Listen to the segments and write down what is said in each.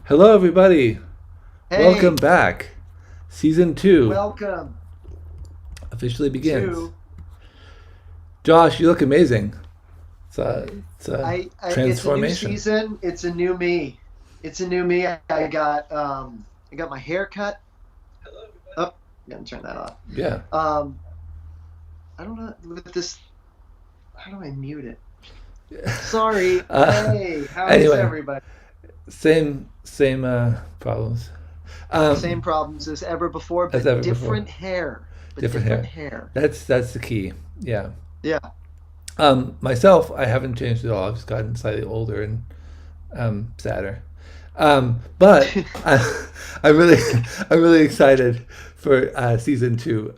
Hello, everybody. Welcome Hey, back. Season 2 welcome officially begins. to Josh, you look amazing. It's a it's a new transformation. season, it's a new me. It's a new me. I got my hair cut. Oh, I gotta turn that off. Yeah. Um I don't know with this, how do I mute it? Sorry. Uh, Hey, how's anyway, everybody? same problems. Same Um, problems as ever before, as but ever before. different hair. But Different different hair. hair. That's the key. Yeah. Yeah. Myself, I haven't changed at all. I've just gotten slightly older and sadder. But I'm really, I'm really excited for season 2.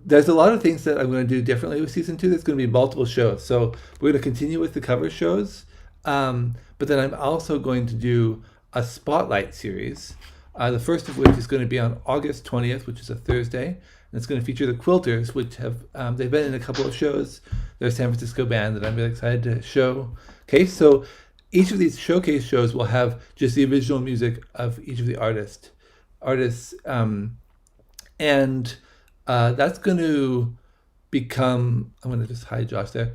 There's a lot of things that I'm going to do differently with season 2. There's going to be multiple shows, so we're going to continue with the cover shows. But then I'm also going to do a spotlight series. The first of which is going to be on August 20th, which is a Thursday, and it's going to feature the Quilters, which have they've been in a couple of shows. They're a San Francisco band that I'm really excited to show. Okay, so each of these showcase shows will have just the original music of each of the artists, and that's going to become. I'm going to just hide Josh there.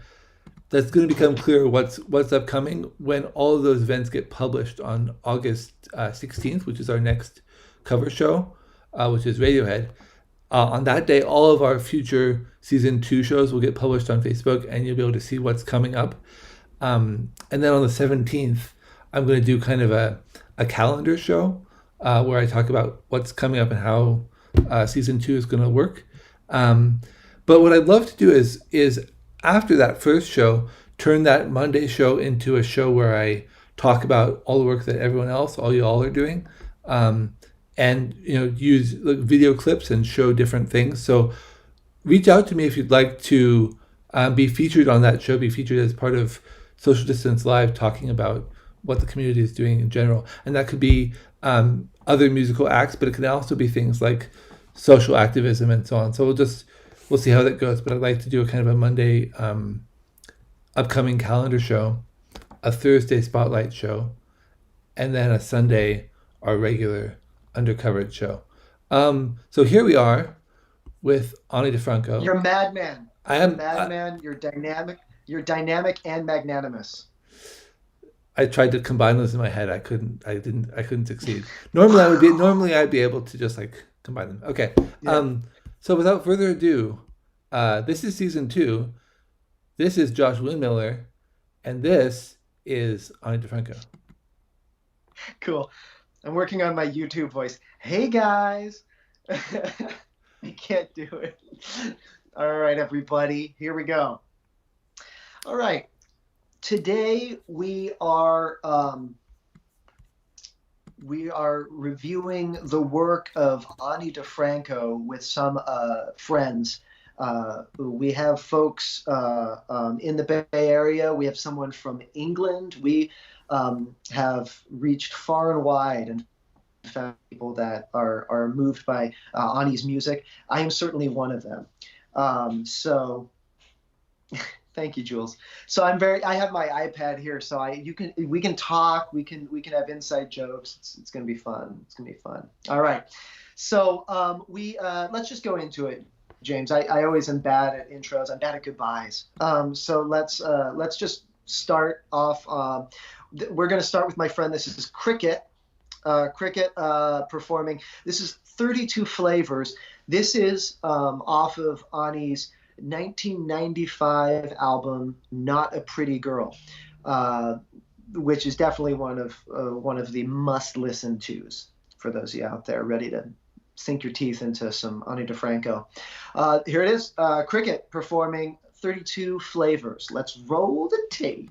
That's going to become clear what's upcoming when all of those events get published on August 16th, which is our next cover show, which is Radiohead. On that day, all of our future season 2 shows will get published on Facebook, and you'll be able to see what's coming up. And then on the 17th, I'm going to do kind of a calendar show where I talk about what's coming up and how season 2 is going to work. Um, but what I'd love to do is after that first show, turn that Monday show into a show where I talk about all the work that everyone else, all y'all are doing, um, and use like, video clips and show different things. So reach out to me if you'd like to be featured on that show, be featured as part of Social Distance Live, talking about what the community is doing in general. And that could be other musical acts, but it can also be things like social activism and so on. So we'll see how that goes. But I'd like to do a kind of a Monday upcoming calendar show, a Thursday spotlight show, and then a Sunday our regular undercovered show. So here we are with Ani DeFranco. You're a madman. I You're a am. madman. You're dynamic and magnanimous. I tried to combine those in my head. I couldn't. I didn't. I couldn't succeed. Normally, I would be. Normally, I'd be able to just like combine them. Okay. Yeah. So without further ado, this is season 2. This is Josh Windmiller, and this is Ani DeFranco. Cool. I'm working on my YouTube voice. Hey guys. I can't do it. All right, everybody. Here we go. All right. Today we are reviewing the work of Ani DeFranco with some friends. We have folks in the Bay Area. We have someone from England. We have reached far and wide and found people that are moved by Ani's music. I am certainly one of them. So thank you, Jules. So I have my iPad here, so we can talk, we can have inside jokes. It's gonna be fun. It's gonna be fun. All right. So we let's just go into it, James. I always am bad at intros. I'm bad at goodbyes. So let's just start off. We're gonna start with my friend. This is Cricket. Cricket performing. This is 32 Flavors. This is off of Ani's 1995 album "Not a Pretty Girl," uh, which is definitely one of the must listen tos for those of you out there ready to sink your teeth into some Ani DeFranco. Here it is, Cricket performing 32 Flavors. Let's roll the tape.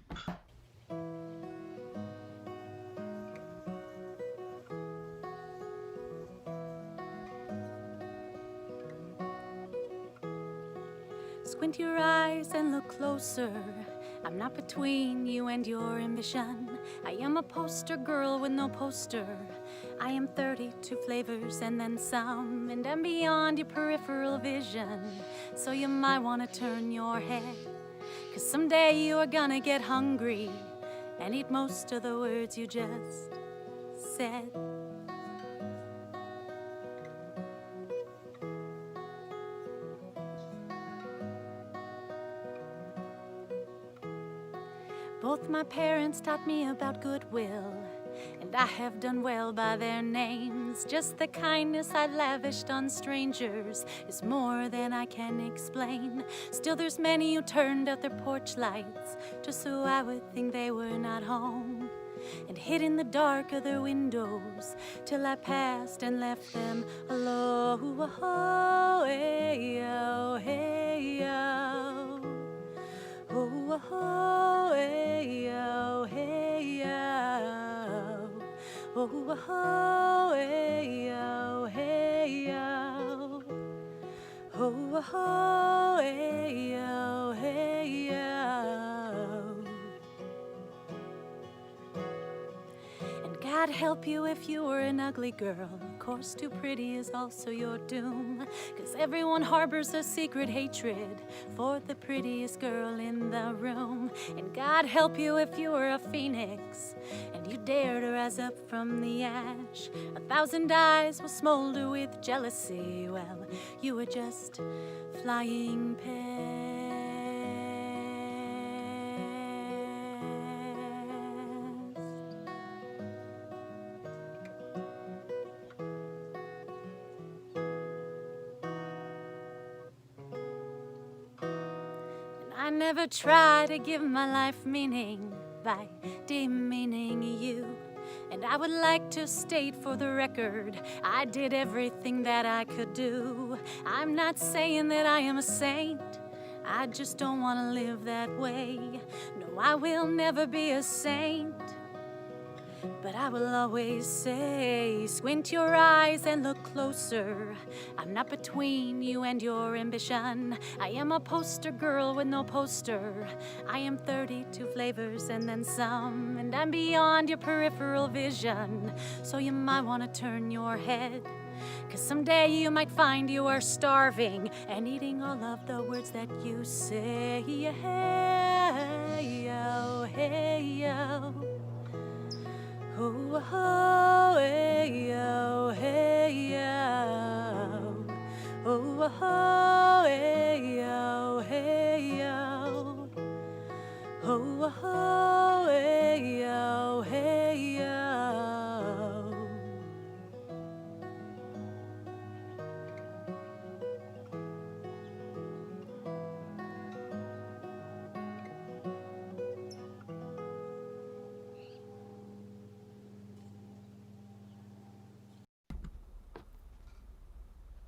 Squint your eyes and look closer. I'm not between you and your ambition. I am a poster girl with no poster. I am 32 flavors and then some, and I'm beyond your peripheral vision. So you might want to turn your head, 'cause someday you are gonna get hungry and eat most of the words you just said. Both my parents taught me about goodwill, and I have done well by their names. Just the kindness I lavished on strangers is more than I can explain. Still there's many who turned out their porch lights just so I would think they were not home, and hid in the dark of their windows till I passed and left them alone. Oh, hey, oh, hey, oh. Oh, oh, hey, oh, hey, oh. Oh, oh, hey, oh, hey, oh. Oh, oh, hey, oh, hey, oh. And God help you if you were an ugly girl. Of course, too pretty is also your doom, 'cause everyone harbors a secret hatred for the prettiest girl in the room. And God help you if you were a phoenix and you dare to rise up from the ash. 1,000 eyes will smolder with jealousy. Well, you were just flying past. I never try to give my life meaning by demeaning you. And I would like to state for the record, I did everything that I could do. I'm not saying that I am a saint, I just don't want to live that way. No, I will never be a saint, but I will always say, squint your eyes and look closer. I'm not between you and your ambition. I am a poster girl with no poster. I am 32 flavors and then some, and I'm beyond your peripheral vision. So you might want to turn your head, 'cause someday you might find you are starving and eating all of the words that you say. Hey, oh, hey, oh. Oh, oh, hey, oh, hey, oh. Oh, oh, hey, oh, hey, oh. Oh, oh, hey, oh, hey, oh.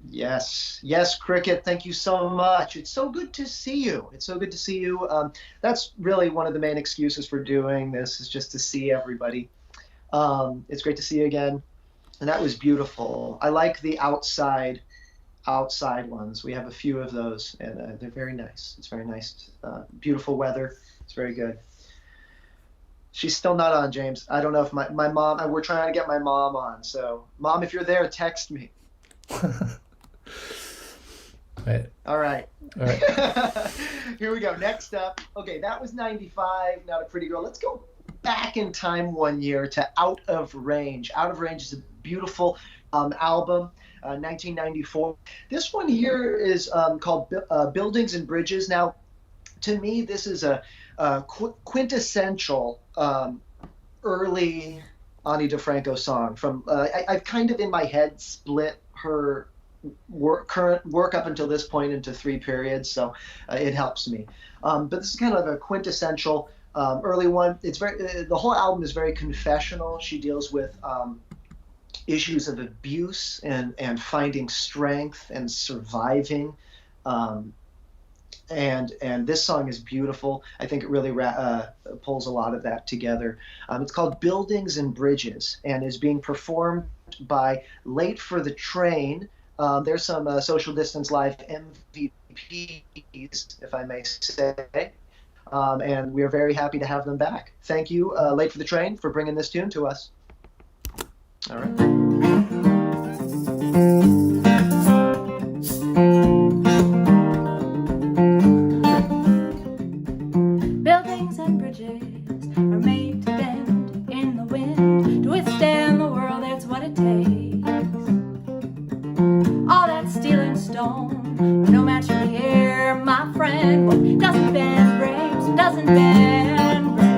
Yes, yes, Cricket. Thank you so much. It's so good to see you. It's so good to see you. That's really one of the main excuses for doing this, is just to see everybody. It's great to see you again, and that was beautiful. I like the outside ones. We have a few of those, and they're very nice. It's very nice. Beautiful weather. It's very good. She's still not on, James. I don't know if my mom. We're trying to get my mom on. So, Mom, if you're there, text me. Right. All right. All right. Here we go. Next up. Okay, that was 95, Not a Pretty Girl. Let's go back in time one year to Out of Range. Out of Range is a beautiful album, 1994. This one here is called Buildings and Bridges. Now, to me, this is a quintessential early Ani DiFranco song. From I've kind of in my head split her current work up until this point into 3 periods, so it helps me. But this is kind of a quintessential early one. It's very the whole album is very confessional. She deals with issues of abuse and finding strength and surviving. And this song is beautiful. I think it really pulls a lot of that together. It's called Buildings and Bridges and is being performed by Late for the Train. There's some Social Distance Live MVPs, if I may say. And we are very happy to have them back. Thank you, Late for the Train, for bringing this tune to us. All right. Buildings and bridges are made to bend in the wind, to withstand the world stealing stone. No match for the air, my friend. What doesn't bend breaks, doesn't bend breaks.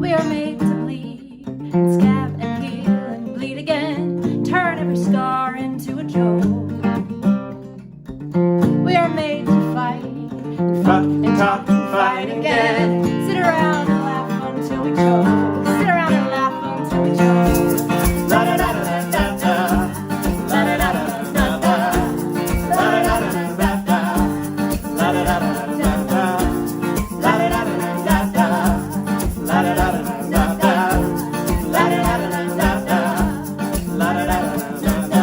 We are made to bleed, and scab and heal and bleed again. Turn every scar into a joke. We are made to fight, and fuck and talk and fight again. Sit around and laugh until we choke. Sit around and laugh until we choke. La da da da da da. La da da da da da. La da da da da da. La da da da da da. La da da da da da. La da da da da da. La da da da da da. La da da da da da.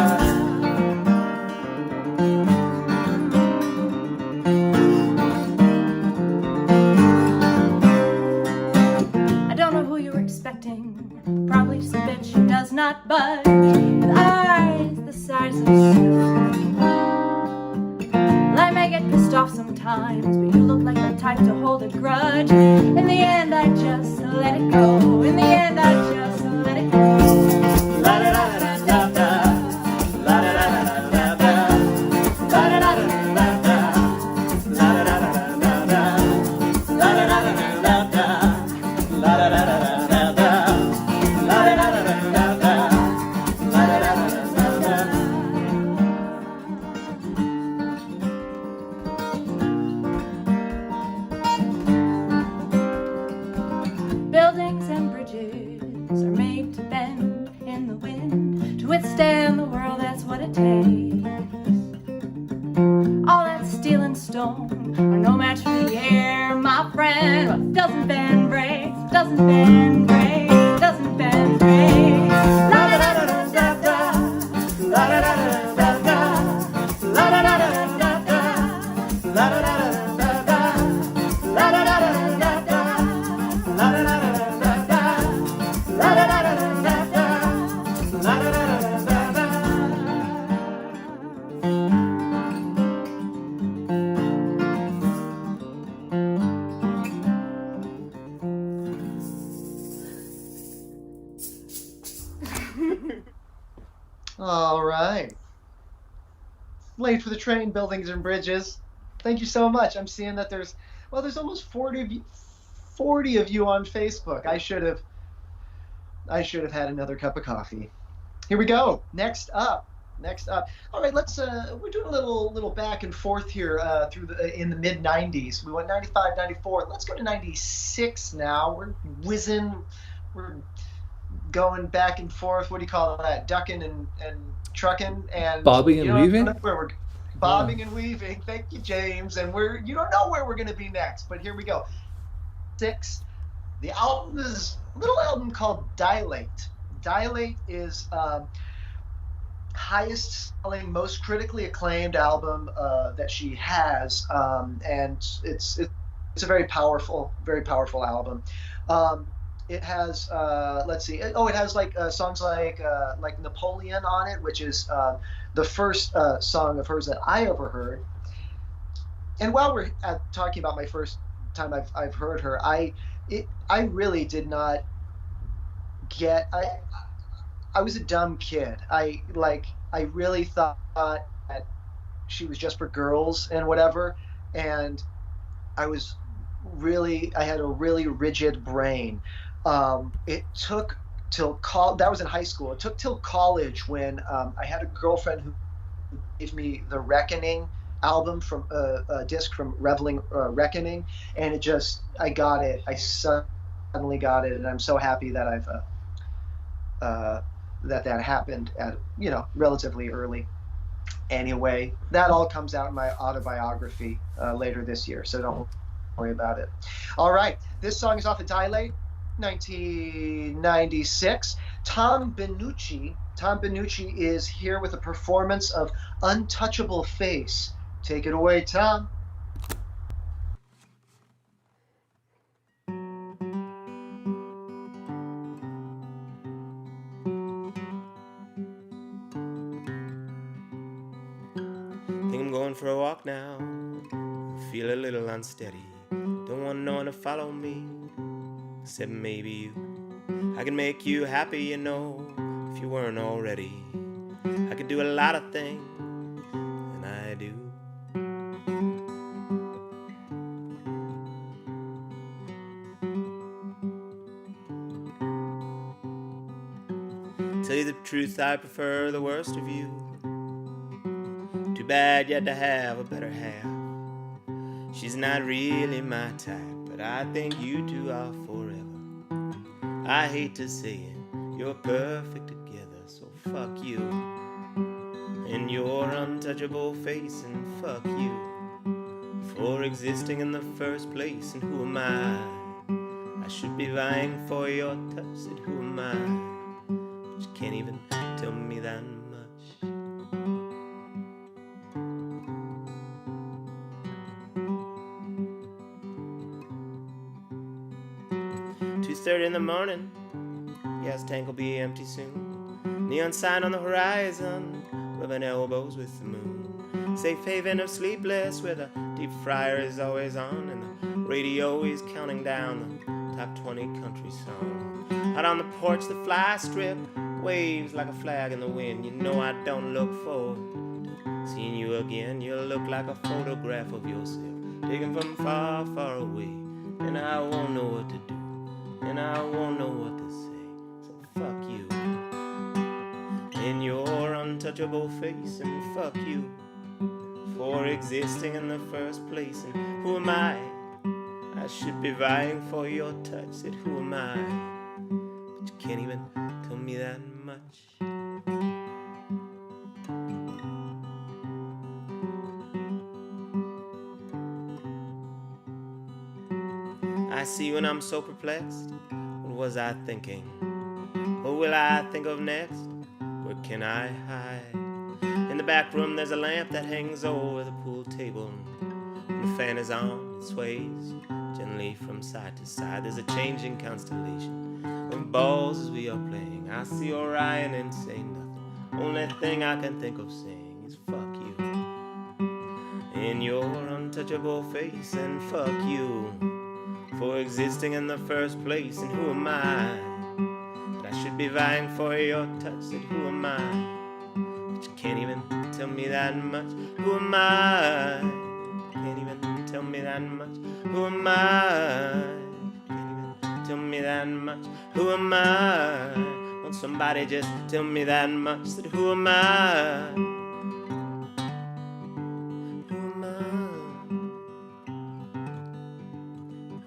I don't know who you were expecting. Probably just a bitch who does not budge, with eyes the size of stone. Well, I may get pissed off sometimes, but you look like the type to hold a grudge. In the end, I just let it go. In the end, I just let it go. La da da da da da. La da da da da da. La da da da da da. La da da da da da. La da da da da da. La da da da da da. La da da da da da. La da da da da da. Buildings and bridges are made to bend in the wind, to withstand the world, that's what it takes. All that steel and stone are no match for the air, my friend. What doesn't bend breaks, doesn't bend breaks, doesn't bend breaks. La da da da da da. La da da da da da. La da da da da da. La da da da da da. La da da da da da. La da da da da da. La da da da da da. La da da da da da. All right. Late for the train, buildings and bridges. Thank you so much. I'm seeing that there's almost 40 of you on Facebook. I should have had another cup of coffee. Here we go. Next up. All right, let's we're doing a little back and forth here in the mid 90s. We went 95, 94. Let's go to 96 now. We're whizzing. We're going back and forth. What do you call that? Ducking and trucking and Bobbing and weaving? Where we're bobbing and weaving. Thank you, James. And you don't know where we're going to be next, but here we go. 6. The album is a little album called Dilate. Dilate is highest selling, most critically acclaimed album that she has, and it's a very powerful album. It has let's see. It has like songs like Napoleon on it, which is the first song of hers that I ever heard. And while we're talking about my first time I've heard her, I really did not get. I was a dumb kid. I really thought that she was just for girls and whatever, and I had a really rigid brain. It took till that was in high school. It took till college when I had a girlfriend who gave me the Reckoning album from a disc from Reveling Reckoning, and I got it. I suddenly got it, and I'm so happy that I've that happened at relatively early. Anyway, that all comes out in my autobiography later this year, so don't worry about it. All right, this song is off of Dilate, 1996. Tom Benucci is here with a performance of Untouchable Face. Take it away, Tom. think I'm going for a walk now. Feel a little unsteady. Don't want no one to follow me, except maybe you. I can make you happy, you know, if you weren't already. I could do a lot of things, and I do. Tell you the truth, I prefer the worst of you. Too bad you had to have a better half. She's not really my type, but I think you two are forever. I hate to say it, you're perfect together, so fuck you and your untouchable face, and fuck you for existing in the first place. And who am I should be vying for your touch. Said who am I? But you can't even tell me that much. 2:30 in the morning, gas tank will be empty soon. Neon sign on the horizon, rubbing elbows with the moon. Safe haven of sleepless, where the deep fryer is always on, and the radio is counting down the top 20 country song. Out on the porch, the fly strip waves like a flag in the wind. You know I don't look forward to seeing you again. You look like a photograph of yourself taken from far, far away, and I won't know what to do, and I won't know what to say. So fuck you in your untouchable face, and fuck you for existing in the first place. And who am I should be vying for your touch. Said who am I? But you can't even tell me that much. I see when I'm so perplexed. What was I thinking? What will I think of next? Where can I hide? In the back room there's a lamp that hangs over the pool table. When the fan is on, it sways gently from side to side. There's a changing constellation of balls as we are playing. I see Orion and say nothing. Only thing I can think of saying is fuck you in your untouchable face, and fuck you for existing in the first place. And who am I that I should be vying for your touch? Said who am I? But you can't even tell me that much. Who am I? Can't even tell me that much. Who am I? Can't even tell me that much. Who am I? Won't somebody just tell me that much? Said who am I? Who am I?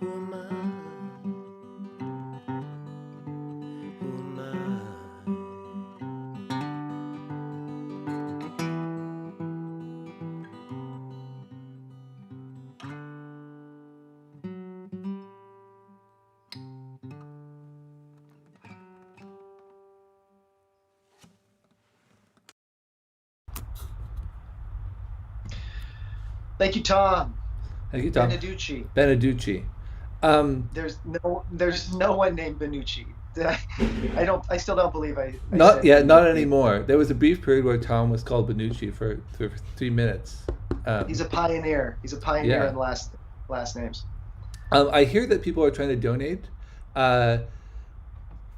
Who am I? Who am I? Thank you, Tom. Thank you, Tom. Beneducci. Beneducci. There's no one named Benucci. I still don't believe I Not said not Benucci. anymore. There was a brief period where Tom was called Benucci for 3 minutes. He's a pioneer. He's a pioneer Yeah. in last names. I hear that people are trying to donate.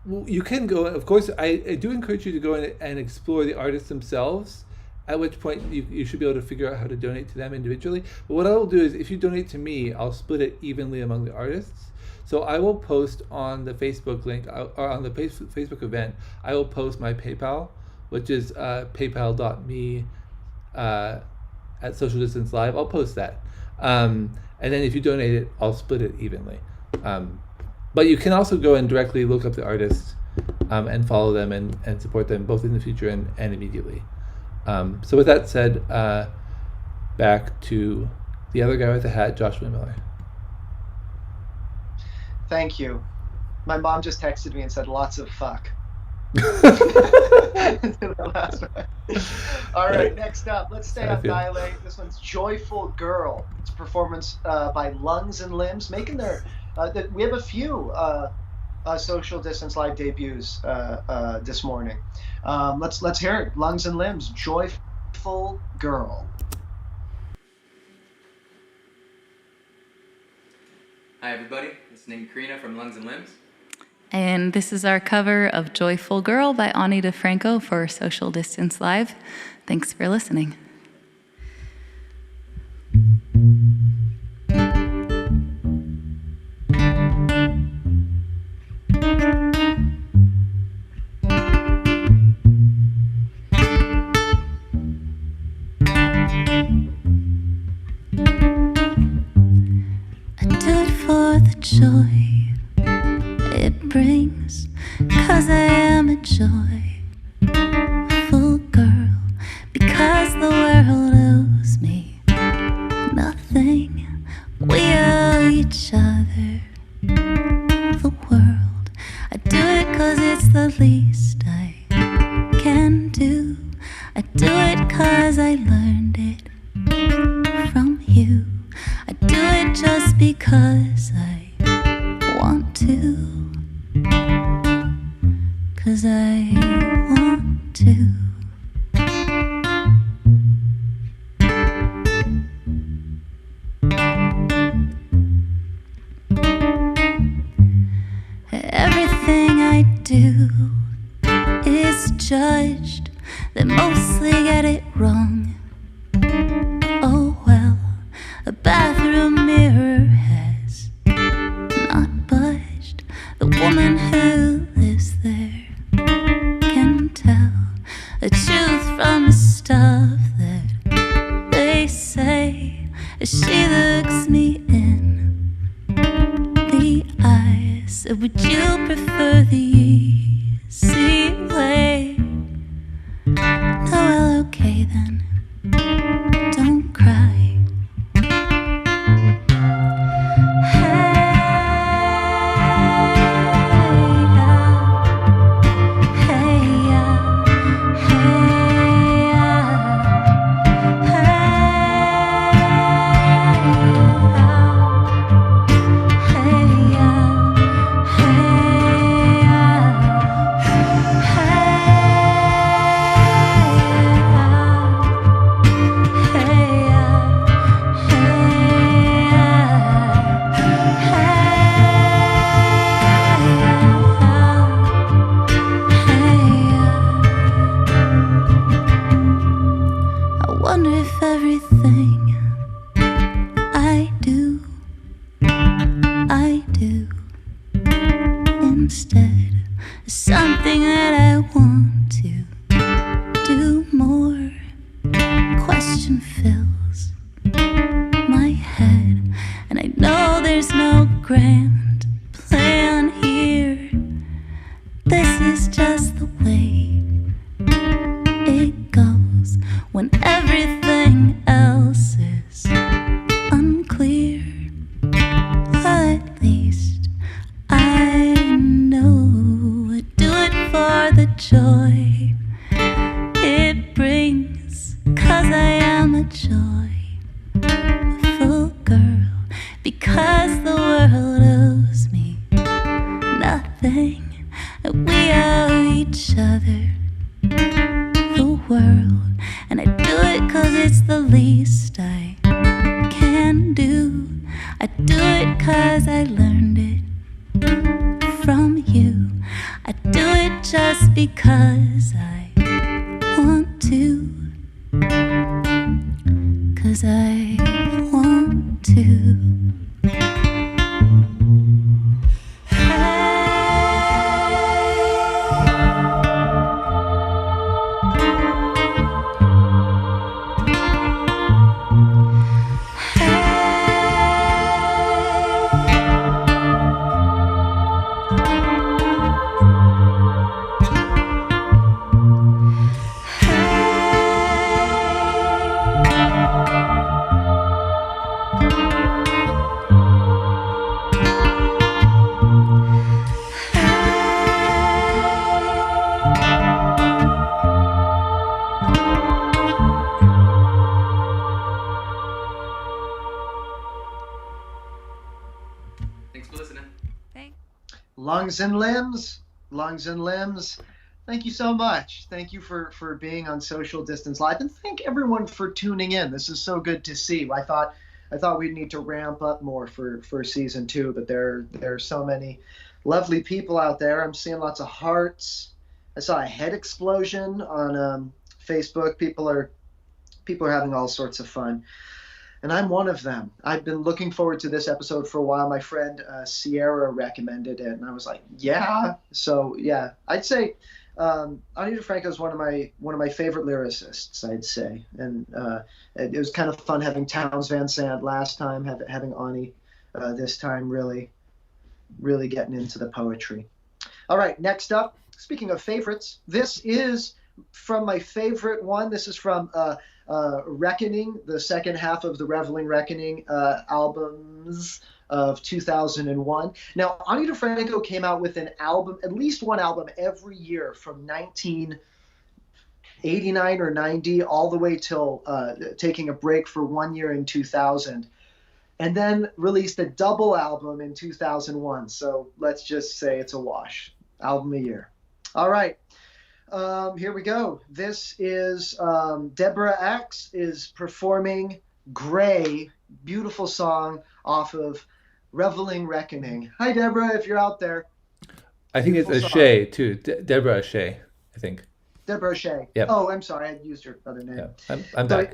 You can go. Of course, I do encourage you to go in and explore the artists themselves. At which point you should be able to figure out how to donate to them individually. But what I will do is, if you donate to me, I'll split it evenly among the artists. So I will post on the Facebook link, or on the Facebook event, I will post my PayPal, which is paypal.me at Social Distance Live. I'll post that. And then if you donate it, I'll split it evenly. But you can also go and directly look up the artists and follow them and support them both in the future and immediately. So with that said, back to the other guy with the hat, Joshua Miller. Thank you. My mom just texted me and said lots of fuck. All right, next up, let's stay on Dilate. This one's Joyful Girl. It's a performance by Lungs and Limbs, making their we have a few Social Distance Live debuts this morning. Let's hear it. Lungs and Limbs, Joyful Girl. Hi everybody, this is named Karina from Lungs and Limbs. And this is our cover of Joyful Girl by Ani DeFranco for Social Distance Live. Thanks for listening. I do it for the joy it brings, 'cause I am a joyful girl, because the world owes me nothing. We owe each other the world. I do it 'cause it's the least I can do. I do it 'cause I learned it from you. I do it just because I want to, 'cause I want to. Everything I do is judged. They mostly get it wrong. Oh well, a bathroom mirror has not budged. The woman who lives there can tell the truth from the stuff that they say as she looks me in the eyes. So would you prefer the easy way? No, well, okay then, don't cry. I wonder if everything I do instead is something that I want to do more. Question fills my head, and I know there's no grand plan here. This is just the way it goes when everything else is unclear. Well, at least I know I do it for the joy it brings, 'cause I am a joyful girl, because the world owes me nothing. We owe each other the world, and I do it 'cause it's the least I can do. I do it 'cause I learned it from you. I do it just because I want to, 'cause I want to. Thanks for listening. Thanks. Lungs and Limbs, Lungs and Limbs. Thank you so much. Thank you for being on Social Distance Live, and thank everyone for tuning in. This is so good to see. I thought I thought we'd need to ramp up more for season 2, but there are so many lovely people out there. I'm seeing lots of hearts. I saw a head explosion on Facebook. People are having all sorts of fun, and I'm one of them. I've been looking forward to this episode for a while. My friend Sierra recommended it, and I was like, yeah. So yeah, I'd say Ani DeFranco is one of my favorite lyricists. I'd say, and it was kind of fun having Townes Van Sant last time, having Ani this time. Really getting into the poetry. All right, next up. Speaking of favorites, this is from my favorite one. This is from Reckoning, the second half of the Reveling Reckoning albums of 2001. Now, Ani DeFranco came out with an album, at least one album every year from 1989 or 90 all the way till taking a break for 1 year in 2000. And then released a double album in 2001. So let's just say it's a wash. Album a year. All right. Here we go. This is Deborah X is performing Gray, beautiful song off of Reveling Reckoning. Hi, Deborah, if you're out there. I think it's Shea too. Deborah Shea, I think. Deborah Shea. Yep. Oh, I'm sorry. I used your other name. Yeah, I'm back.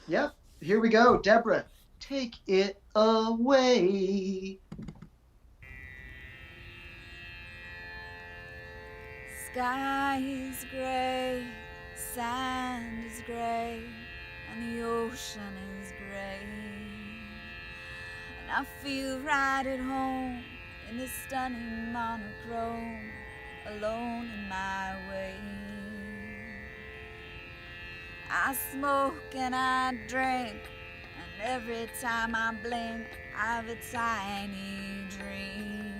Yeah, here we go. Deborah, take it away. Sky is gray, sand is gray, and the ocean is gray. And I feel right at home in this stunning monochrome, alone in my way. I smoke and I drink, and every time I blink, I have a tiny dream.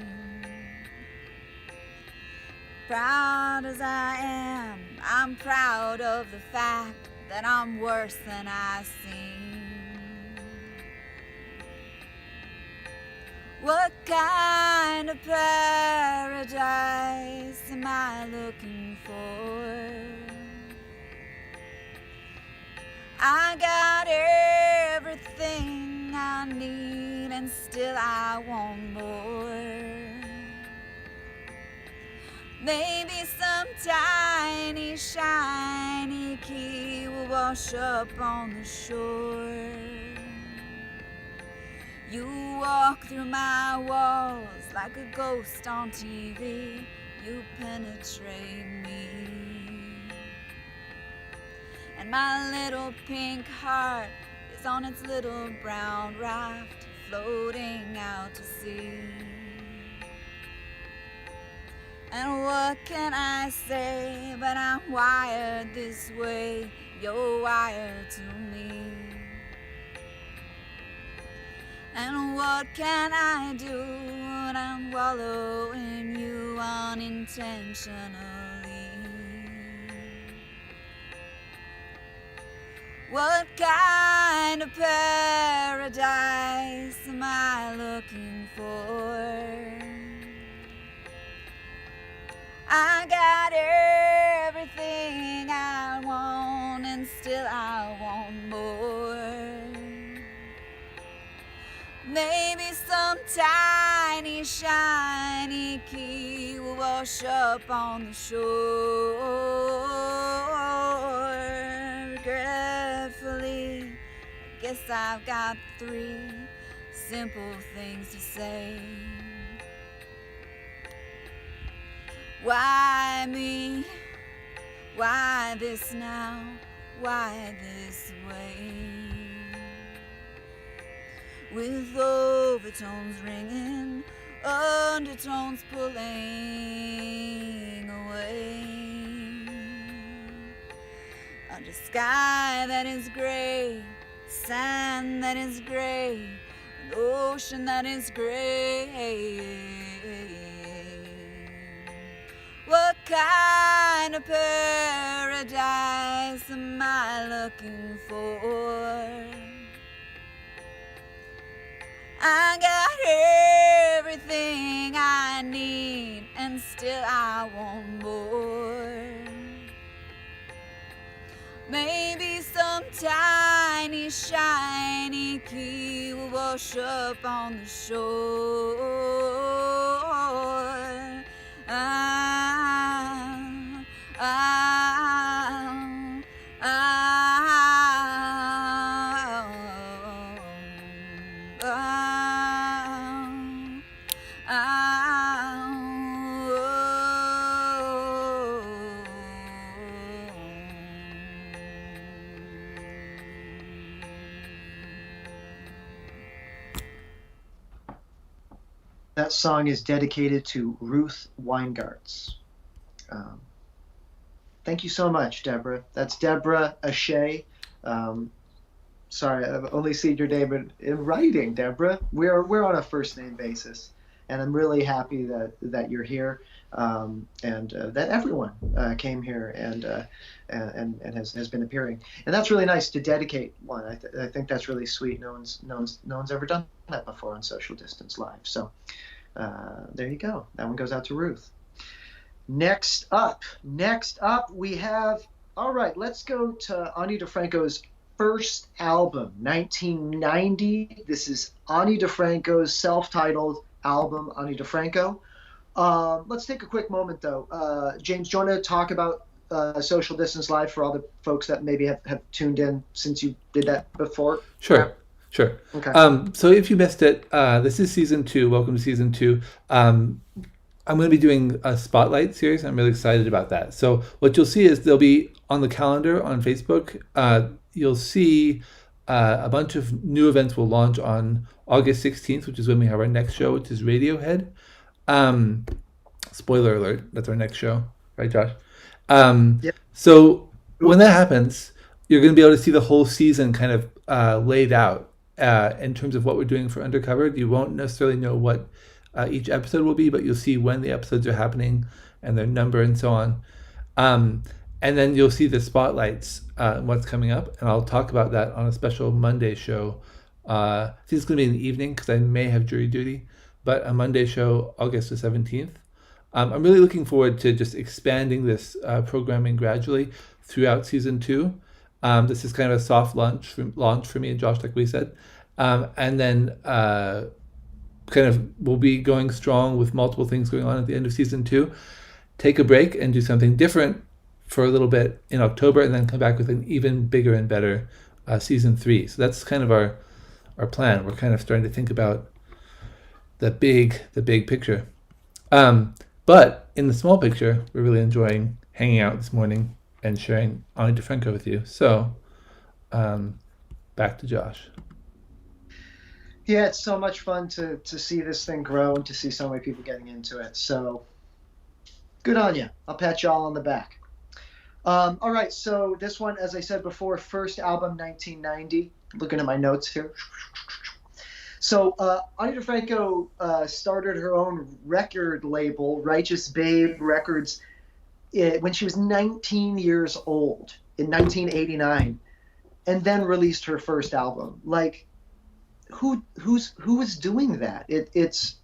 Proud as I am, I'm proud of the fact that I'm worse than I seem. What kind of paradise am I looking for? I got everything I need, and still I want more. Maybe some tiny, shiny key will wash up on the shore. You walk through my walls like a ghost on TV. You penetrate me. And my little pink heart is on its little brown raft, floating out to sea. And what can I say, but I'm wired this way, you're wired to me. And what can I do when I'm wallowing you unintentionally? What kind of paradise am I looking for? I got everything I want, and still I want more. Maybe some tiny, shiny key will wash up on the shore. Regretfully, I guess I've got 3 simple things to say. Why me? Why this now? Why this way? With overtones ringing, undertones pulling away. Under sky that is gray, sand that is gray, an ocean that is gray. What kind of paradise am I looking for? I got everything I need, and still I want more. Maybe some tiny, shiny key will wash up on the shore. That song is dedicated to Ruth Weingartz. Thank you so much, Deborah. That's Deborah Ashay. Sorry, I've only seen your name in writing, Deborah. We're on a first name basis, and I'm really happy that you're here, and that everyone came here and has been appearing. And that's really nice to dedicate one. I think that's really sweet. No one's ever done that before on Social Distance Live. So there you go. That one goes out to Ruth. Next up, we have. All right, let's go to Ani DiFranco's first album, 1990. This is Ani DiFranco's self-titled album, Ani DiFranco. Let's take a quick moment, though. James, do you want to talk about Social Distance Live for all the folks that maybe have tuned in since you did that before? Sure. Okay. So if you missed it, this is season 2. Welcome to season 2. I'm going to be doing a spotlight series. I'm really excited about that. So what you'll see is there'll be on the calendar on Facebook, you'll see a bunch of new events will launch on August 16th, which is when we have our next show, which is Radiohead. Spoiler alert, that's our next show. Right, Josh? Yep. So when that happens, you're going to be able to see the whole season kind of laid out in terms of what we're doing for Undercovered. You won't necessarily know what each episode will be, but you'll see when the episodes are happening and their number and so on. And then you'll see the spotlights, what's coming up, and I'll talk about that on a special Monday show. I think it's going to be in the evening because I may have jury duty, but a Monday show, August the 17th. I'm really looking forward to just expanding this programming gradually throughout season 2. This is kind of a soft launch for me and Josh, like we said. And then kind of we'll be going strong with multiple things going on at the end of season 2. Take a break and do something different for a little bit in October, and then come back with an even bigger and better season 3. So that's kind of our plan. We're kind of starting to think about the big picture. But in the small picture, we're really enjoying hanging out this morning and sharing Ani DiFranco with you. So back to Josh. Yeah, it's so much fun to see this thing grow and to see so many people getting into it. So good on you. I'll pat you all on the back. All right, so this one, as I said before, first album, 1990. Looking at my notes here. So Ani DiFranco started her own record label, Righteous Babe Records, when she was 19 years old in 1989, and then released her first album. Like, who is doing that? It's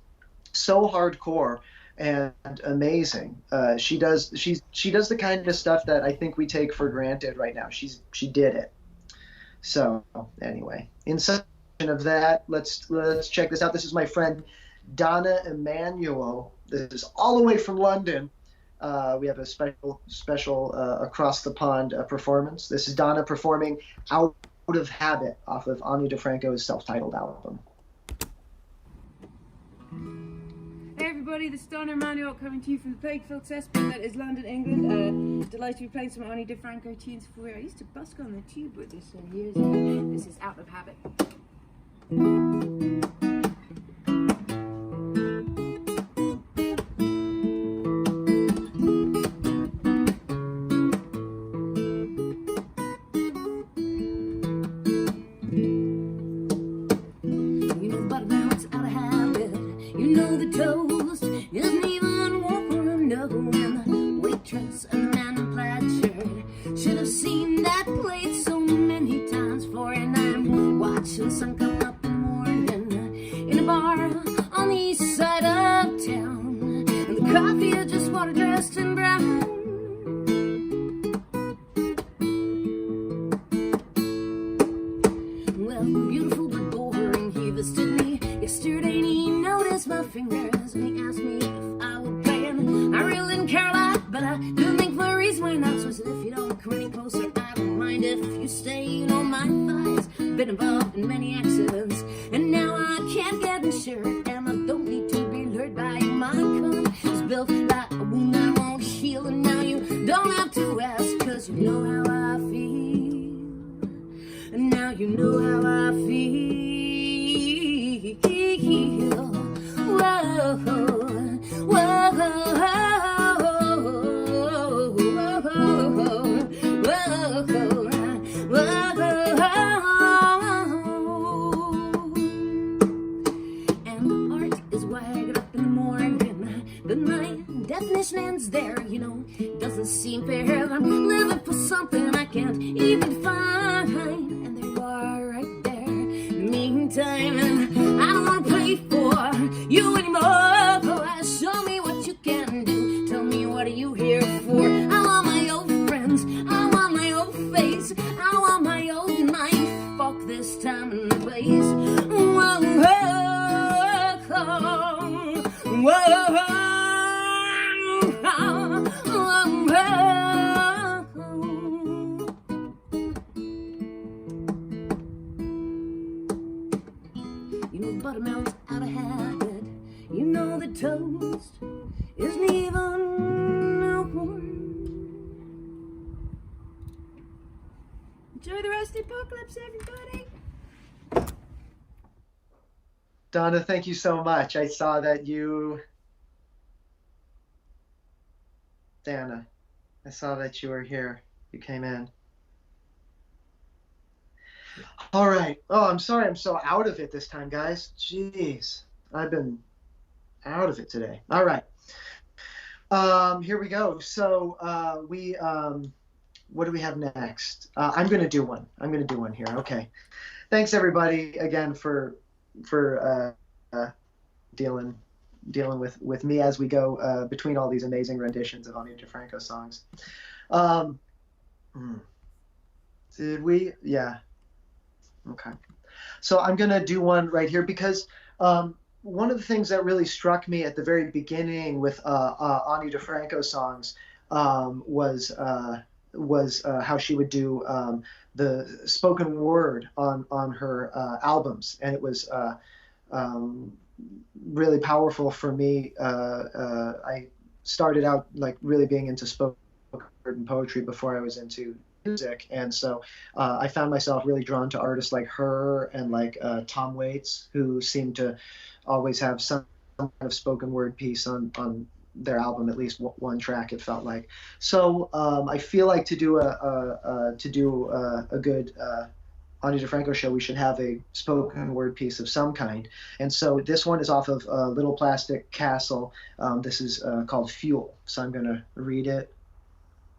so hardcore and amazing. She does the kind of stuff that I think we take for granted right now. She did it. So anyway, in such of that, let's check this out. This is my friend Donna Emanuel. This is all the way from London. We have a special across the pond performance. This is Donna performing Out of Habit off of Ani DiFranco's self-titled album. Hey everybody, this is Donna Emanuel coming to you from the plague-filled cesspit that is London, England. Delighted to be playing some Ani DiFranco tunes for you. I used to busk on the tube with this years ago. This is Out of Habit. beautiful but boring. He visited me yesterday and he noticed my fingers and he asked me if I would play. And I really didn't care a lot, but I didn't think for a reason why not. So I said, if you don't come any closer, I don't mind if you stay. You know, my thighs been involved in many accidents, and now I can't get insured, and I don't need to be lured by my cunt. It's built like a wound that won't heal, and now you don't have to ask, cause you know how I feel. And now you know how I feel. Whoa, whoa, definition ends there, you know. It doesn't seem fair. I'm living for something I can't even find, and there you are right there. Meantime, and I don't want to play for you anymore. Show me what you can do. Tell me, what are you here for? I want my old friends. I want my old face. I want my old night. Fuck this time and place. Whoa, whoa, whoa. You know buttermilk's out of habit. You know the toast isn't even warm. Enjoy the rest of the apocalypse, everybody. Donna, thank you so much. I saw that you... Dana, I saw that you were here. You came in. All right. Oh, I'm sorry I'm so out of it this time, guys. Jeez. I've been out of it today. All right. Here we go. So what do we have next? I'm going to do one. I'm going to do one here. Okay. Thanks, everybody, again, for dealing with me as we go between all these amazing renditions of Ani DeFranco songs. Did we? Yeah. Okay. So I'm going to do one right here because one of the things that really struck me at the very beginning with Ani DeFranco songs was how she would do the spoken word on her albums. And it was really powerful for me. I started out like really being into spoken word and poetry before I was into music, and so I found myself really drawn to artists like her and like Tom Waits, who seemed to always have some kind of spoken word piece on their album, at least one track it felt like. So I feel like to do a good Ani DeFranco show, we should have a spoken word piece of some kind. And so this one is off of Little Plastic Castle. This is called Fuel. So I'm going to read it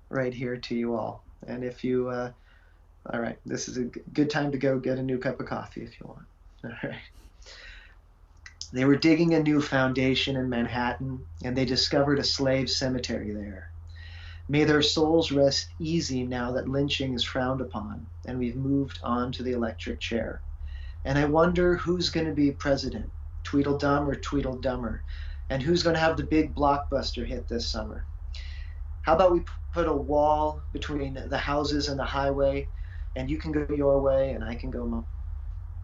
right here to you all. And if you, all right, this is a good time to go get a new cup of coffee if you want. All right. They were digging a new foundation in Manhattan, and they discovered a slave cemetery there. May their souls rest easy now that lynching is frowned upon, and we've moved on to the electric chair. And I wonder who's going to be president, Tweedledum or Tweedledummer, and who's going to have the big blockbuster hit this summer. How about we put a wall between the houses and the highway, and you can go your way and I can go mine.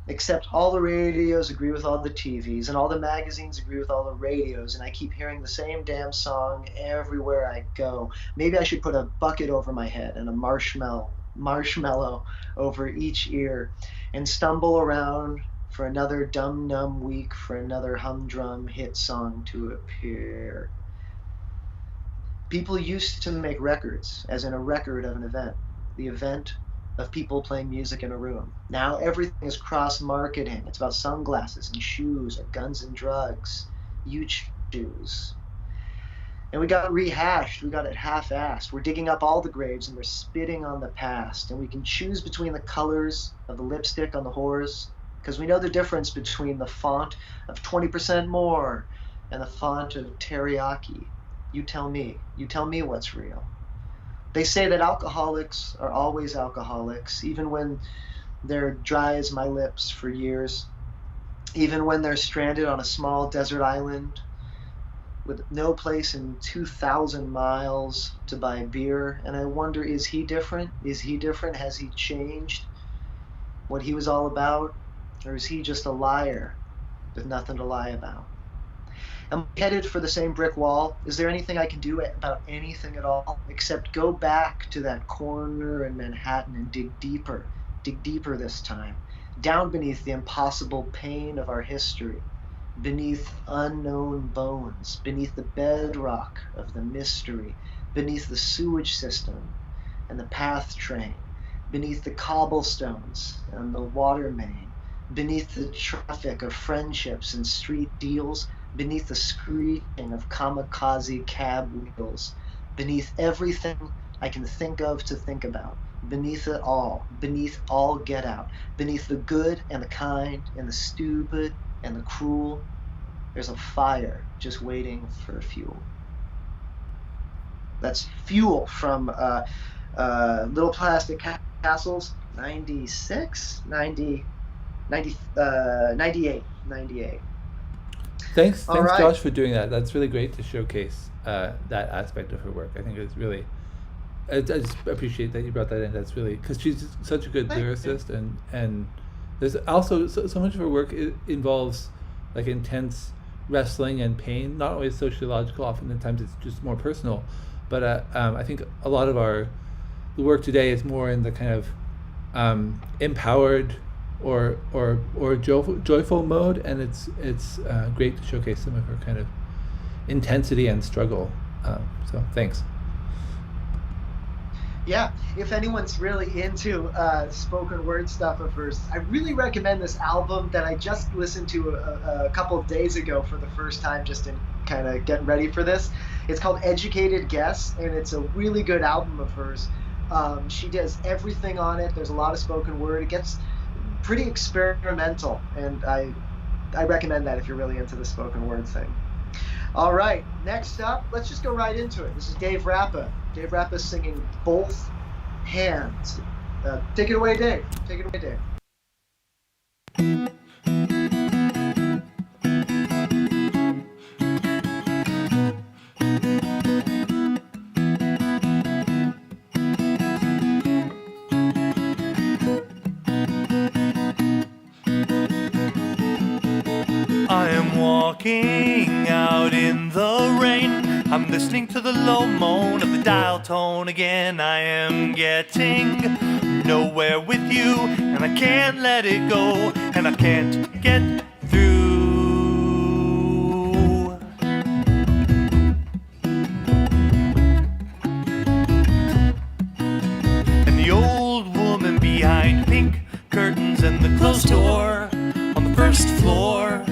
Except all the radios agree with all the TVs, and all the magazines agree with all the radios, and I keep hearing the same damn song everywhere I go. Maybe I should put a bucket over my head and a marshmallow over each ear, and stumble around for another dumb week for another humdrum hit song to appear. People used to make records, as in a record of an event, the event of people playing music in a room. Now everything is cross-marketing. It's about sunglasses and shoes or guns and drugs. You choose. And we got it rehashed. We got it half-assed. We're digging up all the graves and we're spitting on the past. And we can choose between the colors of the lipstick on the whores, because we know the difference between the font of 20% more and the font of teriyaki. You tell me. You tell me what's real. They say that alcoholics are always alcoholics, even when They're dry as my lips for years, even when they're stranded on a small desert island with no place in 2,000 miles to buy beer. And I wonder, is he different? Is he different? Has he changed what he was all about? Or is he just a liar with nothing to lie about? I'm headed for the same brick wall. Is there anything I can do about anything at all except go back to that corner in Manhattan and dig deeper this time, down beneath the impossible pain of our history, beneath unknown bones, beneath the bedrock of the mystery, beneath the sewage system and the path train, beneath the cobblestones and the water main, beneath the traffic of friendships and street deals, beneath the screeching of kamikaze cab wheels, beneath everything I can think of to think about, beneath it all, beneath all get out, beneath the good and the kind and the stupid and the cruel, there's a fire just waiting for fuel. That's Fuel from Little Plastic Castles, 96, 90, 90 98. Thanks, All right. Josh, for doing that. That's really great to showcase that aspect of her work. I think it's really. I just appreciate that you brought that in. That's really because she's such a good lyricist, and there's also so much of her work involves like intense wrestling and pain. Not always sociological. Oftentimes it's just more personal. But I think a lot of the work today is more in the kind of empowered or joyful mode, and it's great to showcase some of her kind of intensity and struggle. So thanks. Yeah, if anyone's really into spoken word stuff of hers, I really recommend this album that I just listened to a couple of days ago for the first time, just in kind of getting ready for this. It's called Educated Guess, and it's a really good album of hers. She does everything on it. There's a lot of spoken word. It gets pretty experimental, and I recommend that if you're really into the spoken word thing. All right, next up, let's just go right into it. This is Dave Rappa. Dave Rappa singing Both Hands. Take it away, Dave. Take it away, Dave. I am walking out in the rain. I'm listening to the low moan of the dial tone again. I am getting nowhere with you, and I can't let it go, and I can't get through. And the old woman behind pink curtains and the closed door on the first floor,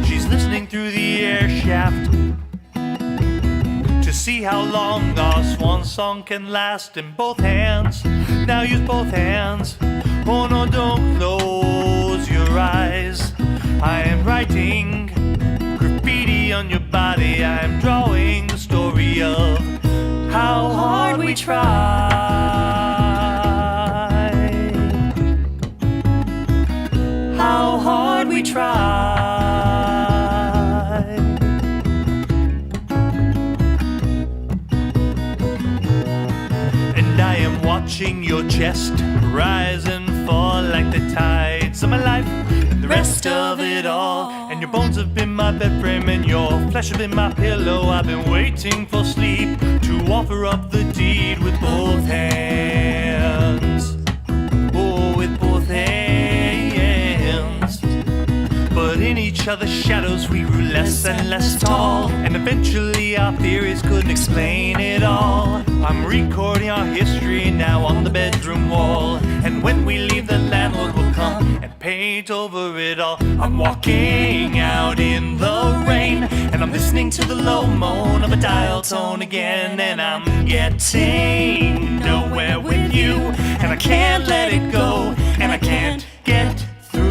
she's listening through the air shaft to see how long our swan song can last. In both hands, now use both hands. Oh no, don't close your eyes. I am writing graffiti on your body. I am drawing the story of how hard we try. How hard we try. I am watching your chest rise and fall like the tides of my life and the rest of it all. And your bones have been my bed frame and your flesh has been my pillow. I've been waiting for sleep to offer up the deed with both hands. Oh, with both hands. But in each other's shadows we grew less and less tall, and eventually our theories couldn't explain it all. I'm recording our history now on the bedroom wall, and when we leave the landlord will come and paint over it all. I'm walking out in the rain, and I'm listening to the low moan of a dial tone again, and I'm getting nowhere with you, and I can't let it go, and I can't get through.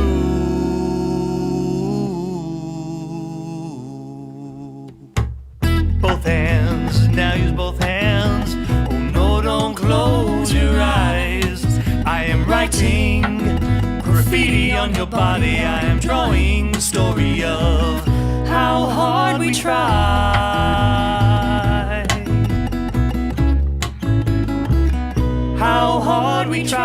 Both hands, now use both hands. Oh no, don't close your eyes. I am writing graffiti on your body. I am drawing the story of how hard we try. How hard we try.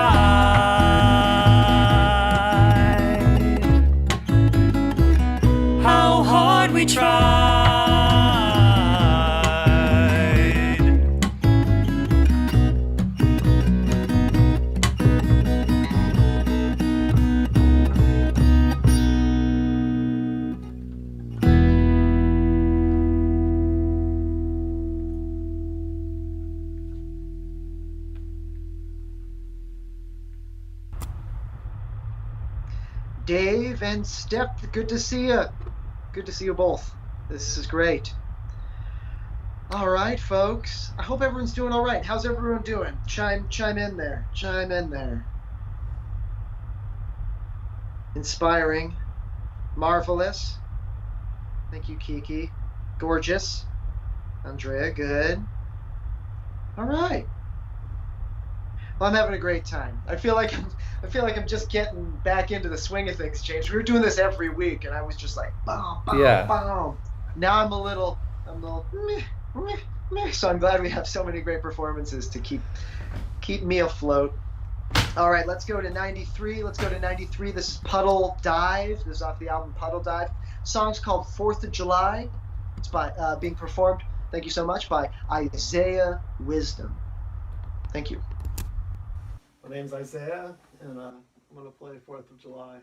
How hard we tried. Dave and Steph, good to see you. Good to see you both. This is great. All right, folks. I hope everyone's doing all right. How's everyone doing? Chime in there. Chime in there. Inspiring. Marvelous. Thank you, Kiki. Gorgeous. Andrea, good. All right. Well, I'm having a great time. I feel like I'm just getting back into the swing of things, James. We were doing this every week, and I was just like, boom, boom, Yeah. boom. Now I'm a little meh, meh, meh. So I'm glad we have so many great performances to keep me afloat. All right, let's go to 93. This is Puddle Dive. This is off the album Puddle Dive. Song's called 4th of July. It's by being performed, thank you so much, by Isaiah Wisdom. Thank you. My name's Isaiah, and I'm going to play 4th of July.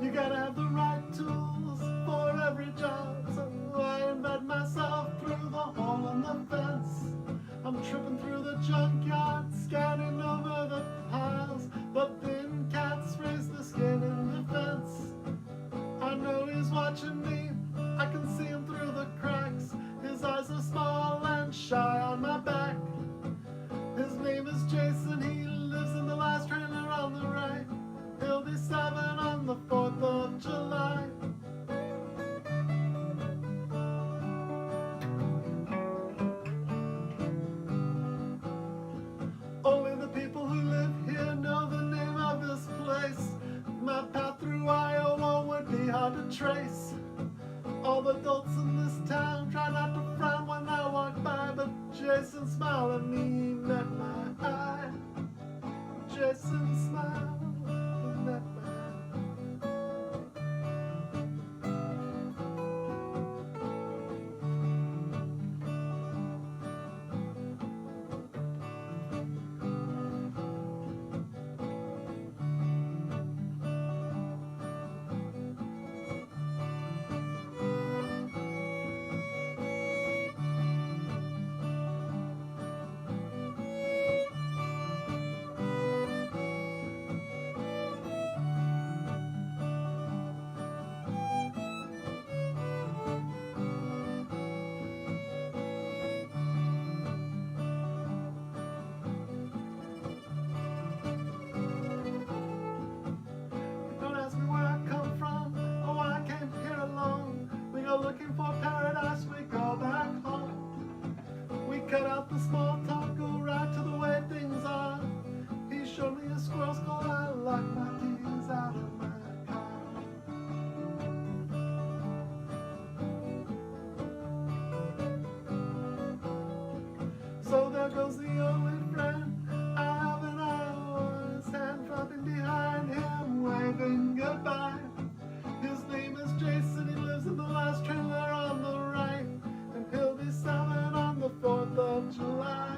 You gotta have the right tools for every job, so I embed myself through the hole in the fence. I'm tripping through the junkyard, scanning over the piles. The thin cats raise the skin in defense. I know he's watching me, I can see him through the cracks. His eyes are small and shy on my back. His name is Jason, he lives in the last trailer on the right. He'll be 7 on the 4th of July. Only the people who live here know the name of this place. My path through Iowa would be hard to trace. All the adults in this town try not to frown when I walk by, but Jason smiled at me, met my eye. Jason smiled and met my eye. Don't ask me where I come from or why I came here alone. We go looking for paradise, we go back home. We cut out the small talk, go right to the way things are. He showed me a squirrel skull, I locked my keys out of my car. So there goes the only friend I have in Iowa. His hand flapping behind him, waving goodbye. His name is Jason, he lives in the last trailer on the right. And he'll be 7 on the 4th of July.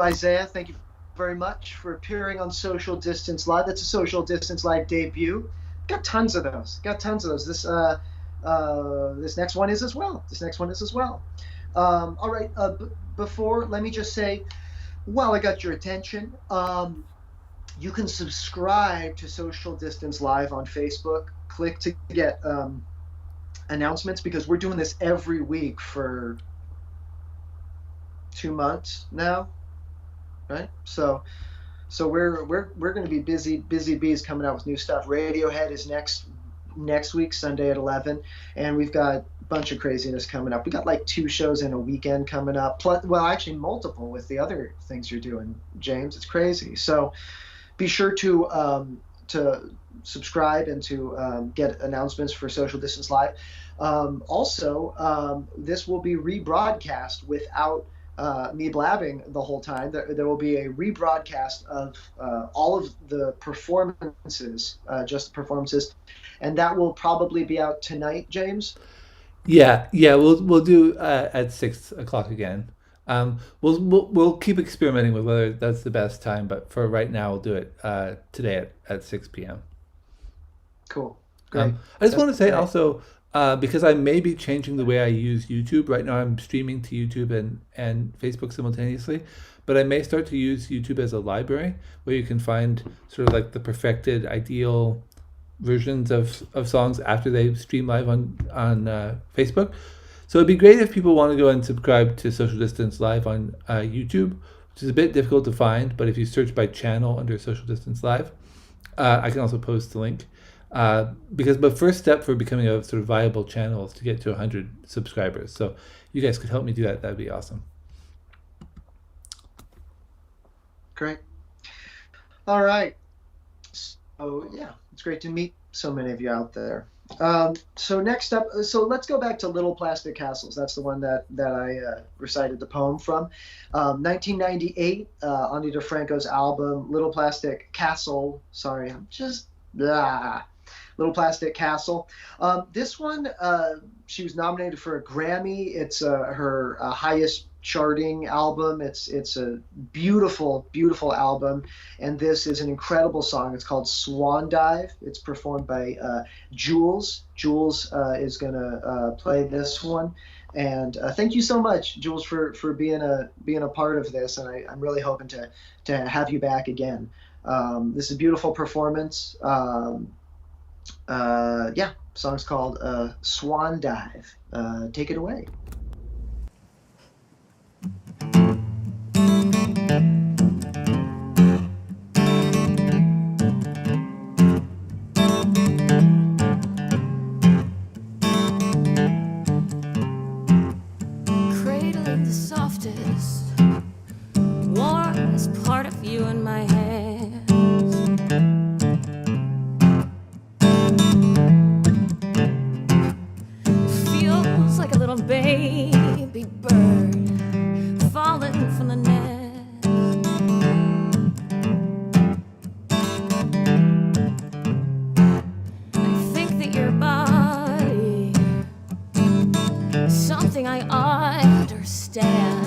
Isaiah, thank you very much for appearing on Social Distance Live. That's a Social Distance Live debut. Got tons of those. Got tons of those. This next one is as well. This next one is as well. All right. Before, let me just say, while I got your attention, you can subscribe to Social Distance Live on Facebook. Click to get announcements, because we're doing this every week for 2 months now, right? So we're going to be busy bees coming out with new stuff. Radiohead is next week, Sunday at 11, and we've got a bunch of craziness coming up. We got like 2 shows in a weekend coming up. Plus, well, actually multiple with the other things you're doing, James. It's crazy. So be sure to subscribe and to get announcements for Social Distance Live. Also, this will be rebroadcast without me blabbing the whole time. There will be a rebroadcast of all of the performances, just the performances, and that will probably be out tonight, James. Yeah. We'll do at 6 o'clock again. We'll keep experimenting with whether that's the best time, but for right now, we'll do it today at 6 p.m. Cool. Great. I just want to say also, because I may be changing the way I use YouTube. Right now I'm streaming to YouTube and Facebook simultaneously, but I may start to use YouTube as a library where you can find sort of like the perfected, ideal versions of songs after they stream live on Facebook. So it'd be great if people want to go and subscribe to Social Distance Live on YouTube, which is a bit difficult to find, but if you search by channel under Social Distance Live, I can also post the link. Because the first step for becoming a sort of viable channel is to get to 100 subscribers. So you guys could help me do that. That'd be awesome. Great. All right. So yeah, it's great to meet so many of you out there. So next up, so let's go back to Little Plastic Castles. That's the one that I recited the poem from. 1998, Ani DeFranco's album, Little Plastic Castle. Sorry, I'm just... Little Plastic Castle. This one, she was nominated for a Grammy. It's her highest charting album. It's a beautiful, beautiful album, and this is an incredible song. It's called Swan Dive. It's performed by Jules. Jules is gonna play this one, and thank you so much, Jules, for being a part of this. And I'm really hoping to have you back again. This is a beautiful performance. Song's called Swan Dive. Take it away. Cradling the softest, warmest part of you in my hands. Feels like a little baby bird falling from the nest. I think that your body is something I understand.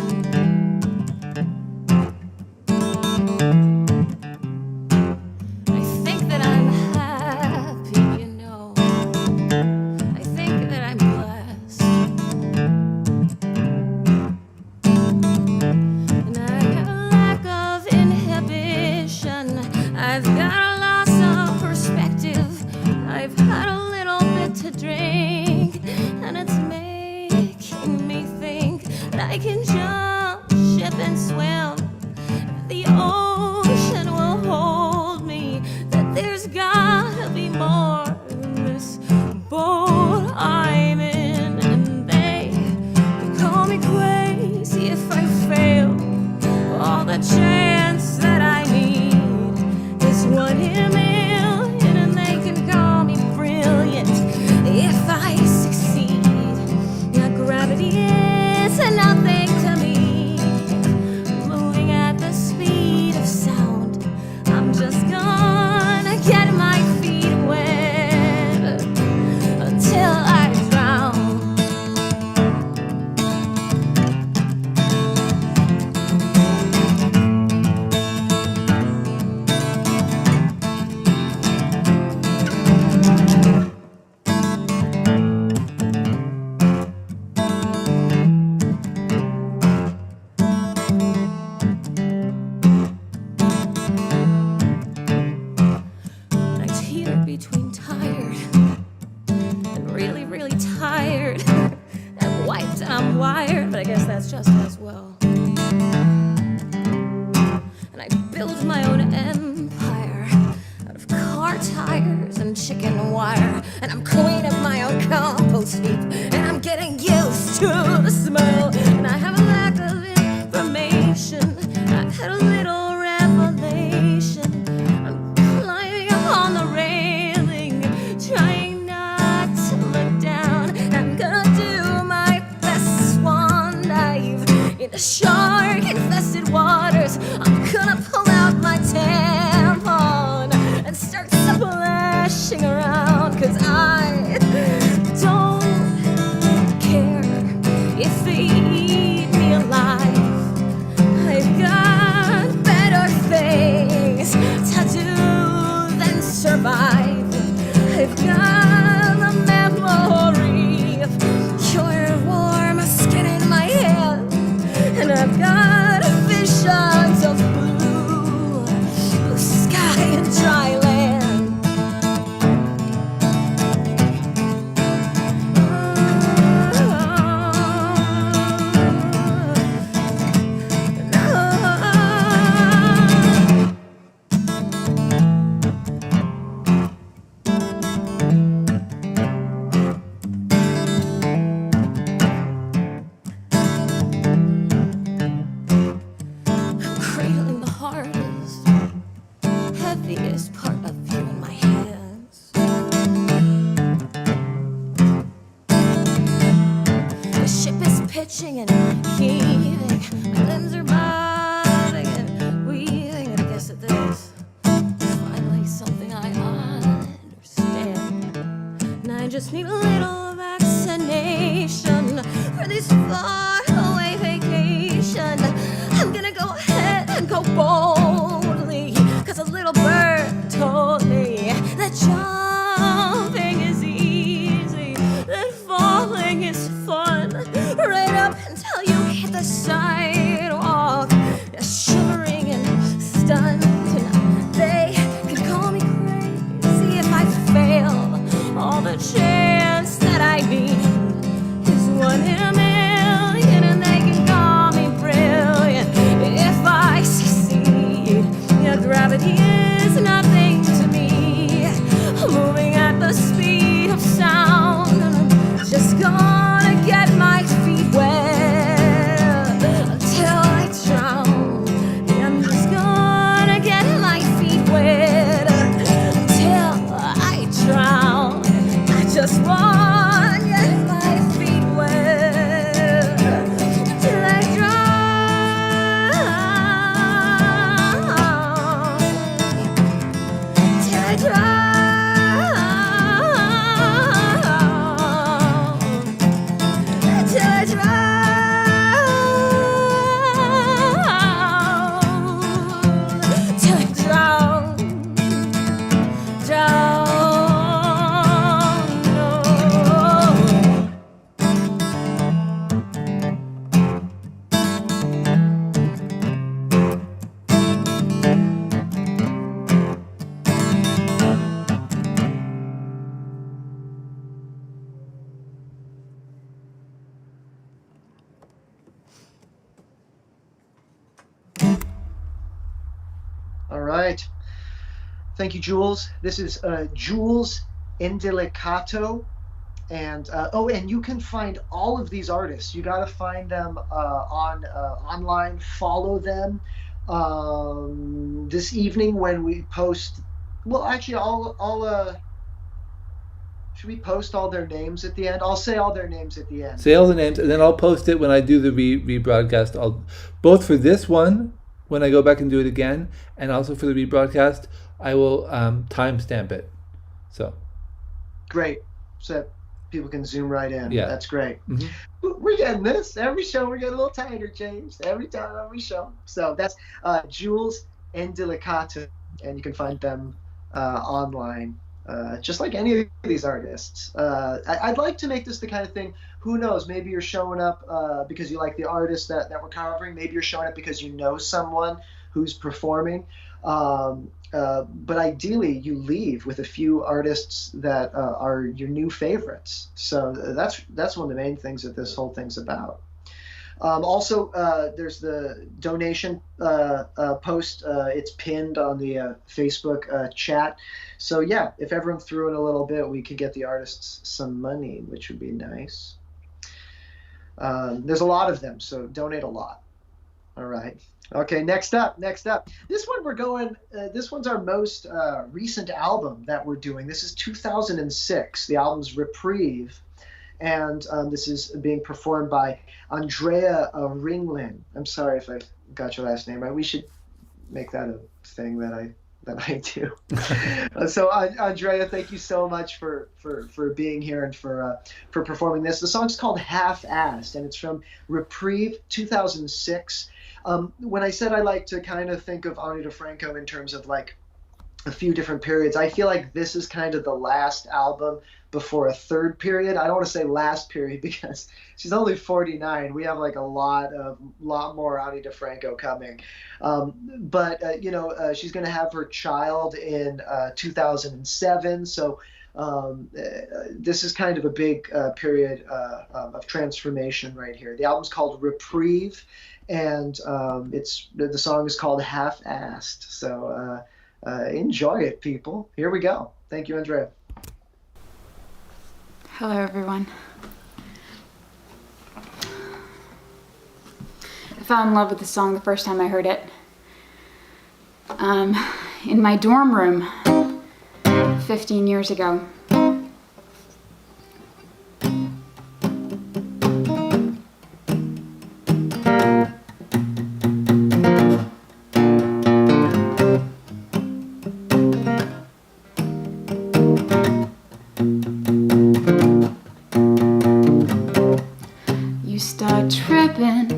I think that I'm happy, you know. I think that I'm blessed. And I have a lack of inhibition. I've got a loss of perspective. I've had a little bit to drink, and it's making me think that I can jump ship and swim. The ocean will hold me, that there's gotta be more than this boat I'm in. And they call me crazy if I fail. All the chance that I need is 1 in a million, and they can call me brilliant if I succeed. Now gravity is nothing to me. wired, but I guess that's just as well. And I built my own empire out of car tires and chicken wire. And I'm queen of my own compost heap, and I'm getting used to the smell. And I have a lack of information. I've had a little revelation. I'm climbing up on the railing, trying not to look down. I'm gonna do my best swan dive into shark-infested waters. I'm gonna pull out my tampon and start splashing around, 'cause I don't care if they eat me alive. I've got better things to do than survive. I've got the memory of your warm skin in my hand, and I've got visions of blue sky and dry land. Cradling the hardest, heaviest part of you in my hands. The ship is pitching and heaving, my limbs are bobbing and weaving, and I guess that this is finally something I understand. And I just need a little vaccination for this far away vacation. I'm gonna go ahead and go boldly, 'cause a little bird told me that jumping is easy, that falling is fun, right up until you hit the sidewalk, shivering and stunned. And they could call me crazy if I fail. All the chance that I need is 1 in a million, and they can call me brilliant if I succeed. Yeah, gravity is nothing to me, moving at the speed of sound. And I'm just gonna get my feet wet until I drown. Yeah, I'm just gonna get my feet wet until I drown. I just wanna get my feet wet till I drown. Till I drown. Till I drown. Till I drown. Drown. All right. Thank you, Jules. This is Jules Indelicato. And and you can find all of these artists. You got to find them on online. Follow them. This evening when we post, well, actually, should we post all their names at the end? I'll say all their names at the end. Say all the names, and then I'll post it when I do the rebroadcast. I'll both for this one when I go back and do it again, and also for the rebroadcast. I will timestamp it. So Great. So that people can zoom right in. Yeah. That's great. Mhm. We're getting this. Every show we're getting a little tighter, James. Every time, every show. So that's Jules Indelicato, and you can find them online. Just like any of these artists. I'd like to make this the kind of thing, who knows, maybe you're showing up because you like the artist that we're covering. Maybe you're showing up because you know someone who's performing. But ideally, you leave with a few artists that are your new favorites. So that's one of the main things that this whole thing's about. Also, there's the donation post. It's pinned on the Facebook chat. So yeah, if everyone threw in a little bit, we could get the artists some money, which would be nice. There's a lot of them, so donate a lot. All right. Okay, next up. This one we're going, this one's our most recent album that we're doing. This is 2006. The album's Reprieve. And this is being performed by Andrea Ringlin. I'm sorry if I got your last name right. We should make that a thing that I do. So Andrea, thank you so much for being here and for performing this. The song's called Half-Assed, and it's from Reprieve 2006. When I said I like to kind of think of Ani DiFranco in terms of like a few different periods, I feel like this is kind of the last album before a third period. I don't want to say last period because she's only 49. We have like a lot more Ani DiFranco coming. But she's going to have her child in 2007. So this is kind of a big period of transformation right here. The album's called Reprieve, and the song is called Half-Assed. So enjoy it, people. Here we go. Thank you, Andrea. Hello, everyone. I fell in love with the song the first time I heard it. In my dorm room 15 years ago. Tripping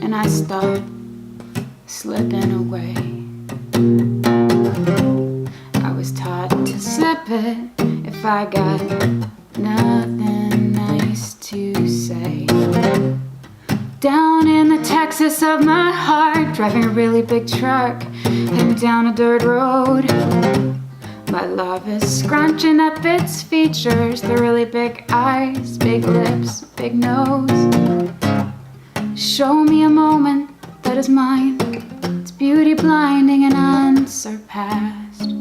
and I start slipping away. I was taught to slip it if I got nothing nice to say. Down in the Texas of my heart, driving a really big truck, heading down a dirt road. My love is scrunching up its features, the really big eyes, big lips, big nose. Show me a moment that is mine, it's beauty blinding and unsurpassed.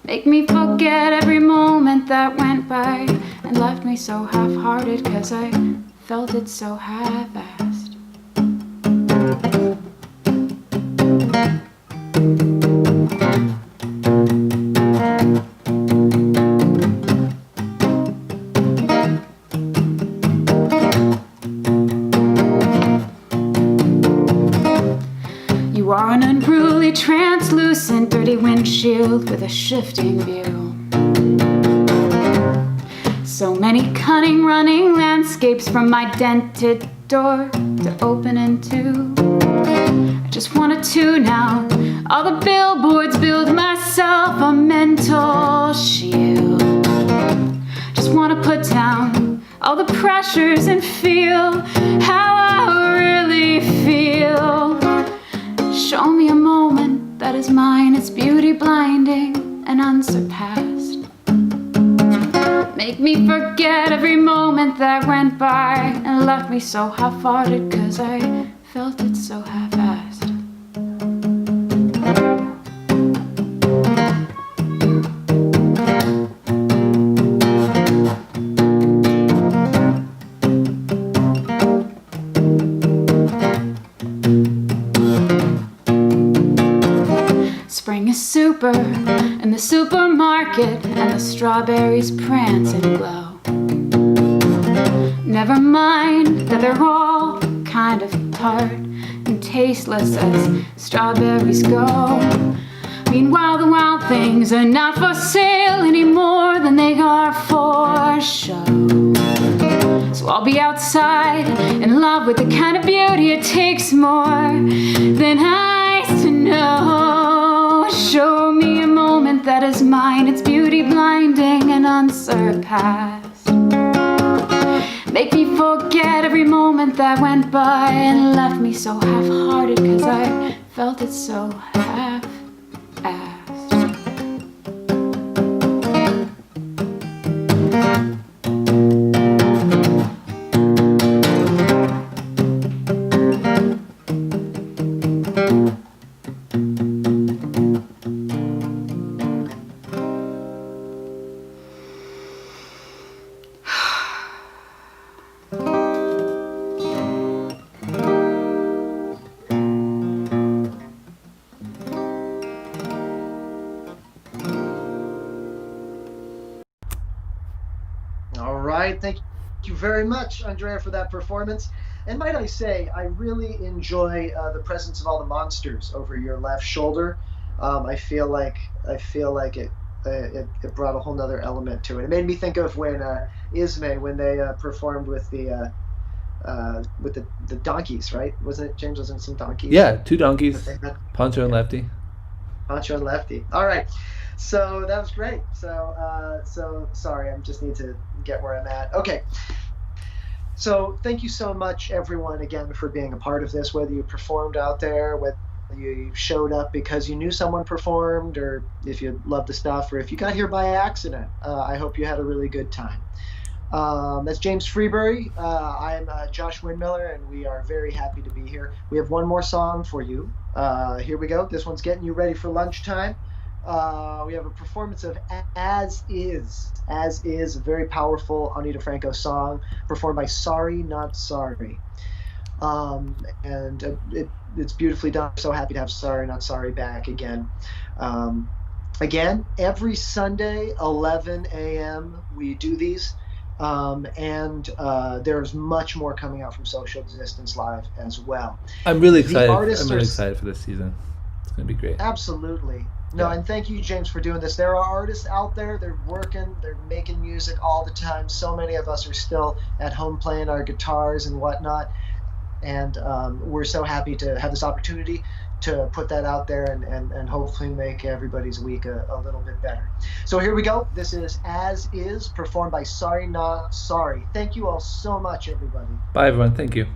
Make me forget every moment that went by and left me so half-hearted 'cause I felt it so half-assed. You are an unruly, translucent, dirty windshield with a shifting view. So many cunning running landscapes from my dented door to open into. I just wanna tune out all the billboards, build myself a mental shield. Just wanna put down all the pressures and feel how I really feel. Show me a moment that is mine, it's beauty blinding and unsurpassed. Make me forget every moment that went by and left me so half-hearted 'cause I felt it so half-assed. Spring is super in the supermarket and the strawberries prance and glow. Never mind that they're all kind of tart and tasteless as strawberries go. Meanwhile, the wild things are not for sale any more than they are for show. So I'll be outside in love with the kind of beauty it takes more than eyes to know. Show me a moment that is mine, it's beauty blinding and unsurpassed. Make me forget every moment that went by and left me so half-hearted 'cause I felt it so half-assed. right, thank you very much, Andrea, for that performance. And might I say, I really enjoy the presence of all the monsters over your left shoulder. I feel like it brought a whole nother element to it. It made me think of when Ismay, when they performed with the donkeys, right? Wasn't it, James? Wasn't it some donkeys? Yeah, two that donkeys, they had? Poncho and Yeah, Lefty. Pancho and Lefty. All right, so that was great. So sorry, I just need to get where I'm at. Okay, so thank you so much, everyone, again, for being a part of this, whether you performed out there, whether you showed up because you knew someone performed, or if you love the stuff, or if you got here by accident. I hope you had a really good time. That's James Freebury. I'm Josh Windmiller, and we are very happy to be here. We have one more song for you. Here we go. This one's getting you ready for lunchtime. We have a performance of As Is. As Is, a very powerful Ani DeFranco song performed by Sorry Not Sorry. And it's beautifully done. I'm so happy to have Sorry Not Sorry back again. Again, every Sunday, 11 a.m., we do these. And there's much more coming out from Social Distance Live as well. I'm really The excited. artists I'm really are excited for this season. It's going to be great. absolutely no, Yeah. and thank you, James, for doing this. There are artists out there. They're working. They're making music all the time. So many of us are still at home playing our guitars and whatnot. And we're so happy to have this opportunity to put that out there and hopefully make everybody's week a little bit better. So here we go. This is As Is, performed by Sorry Not Sorry. Thank you all so much, everybody. Bye, everyone. Thank you.